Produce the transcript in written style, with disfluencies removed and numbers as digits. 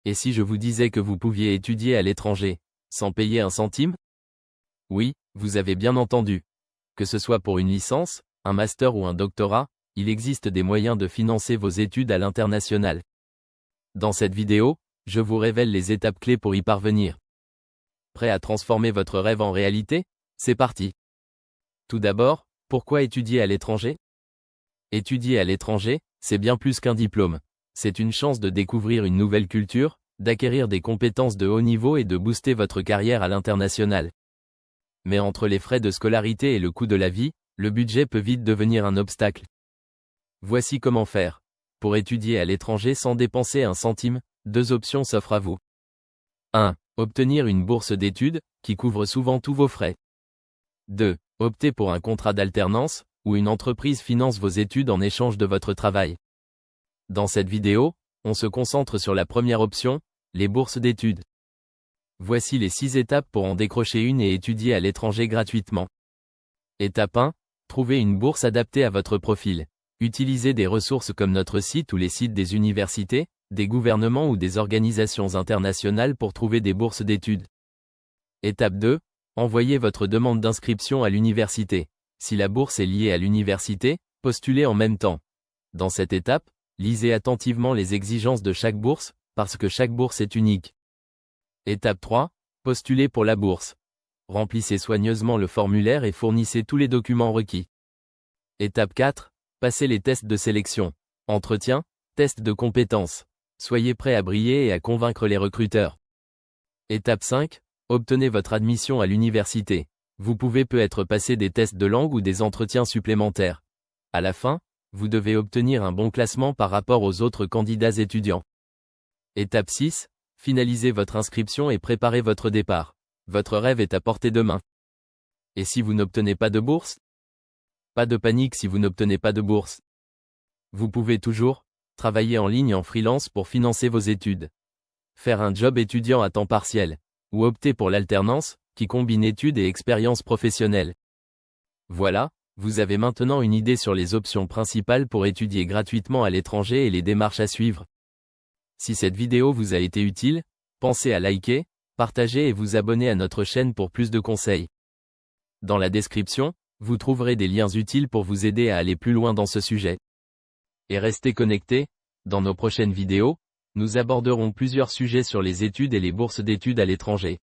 Et si je vous disais que vous pouviez étudier à l'étranger, sans payer un centime? Oui, vous avez bien entendu. Que ce soit pour une licence, un master ou un doctorat, il existe des moyens de financer vos études à l'international. Dans cette vidéo, je vous révèle les étapes clés pour y parvenir. Prêt à transformer votre rêve en réalité? C'est parti. Tout d'abord, pourquoi étudier à l'étranger? Étudier à l'étranger, c'est bien plus qu'un diplôme. C'est une chance de découvrir une nouvelle culture, d'acquérir des compétences de haut niveau et de booster votre carrière à l'international. Mais entre les frais de scolarité et le coût de la vie, le budget peut vite devenir un obstacle. Voici comment faire. Pour étudier à l'étranger sans dépenser un centime, 2 options s'offrent à vous. 1. Obtenir une bourse d'études, qui couvre souvent tous vos frais. 2. Optez pour un contrat d'alternance, où une entreprise finance vos études en échange de votre travail. Dans cette vidéo, on se concentre sur la première option, les bourses d'études. Voici les 6 étapes pour en décrocher une et étudier à l'étranger gratuitement. Étape 1. Trouvez une bourse adaptée à votre profil. Utilisez des ressources comme notre site ou les sites des universités, des gouvernements ou des organisations internationales pour trouver des bourses d'études. Étape 2. Envoyez votre demande d'inscription à l'université. Si la bourse est liée à l'université, postulez en même temps. Dans cette étape, lisez attentivement les exigences de chaque bourse, parce que chaque bourse est unique. Étape 3. Postulez pour la bourse. Remplissez soigneusement le formulaire et fournissez tous les documents requis. Étape 4. Passez les tests de sélection. Entretien, test de compétences. Soyez prêt à briller et à convaincre les recruteurs. Étape 5. Obtenez votre admission à l'université. Vous pouvez peut-être passer des tests de langue ou des entretiens supplémentaires. À la fin, vous devez obtenir un bon classement par rapport aux autres candidats étudiants. Étape 6. Finalisez votre inscription et préparez votre départ. Votre rêve est à portée de main. Et si vous n'obtenez pas de bourse? Pas de panique si vous n'obtenez pas de bourse. Vous pouvez toujours travailler en ligne en freelance pour financer vos études. Faire un job étudiant à temps partiel. Ou opter pour l'alternance, qui combine études et expérience professionnelle. Voilà, vous avez maintenant une idée sur les options principales pour étudier gratuitement à l'étranger et les démarches à suivre. Si cette vidéo vous a été utile, pensez à liker, partager et vous abonner à notre chaîne pour plus de conseils. Dans la description, vous trouverez des liens utiles pour vous aider à aller plus loin dans ce sujet. Et restez connectés, dans nos prochaines vidéos, nous aborderons plusieurs sujets sur les études et les bourses d'études à l'étranger.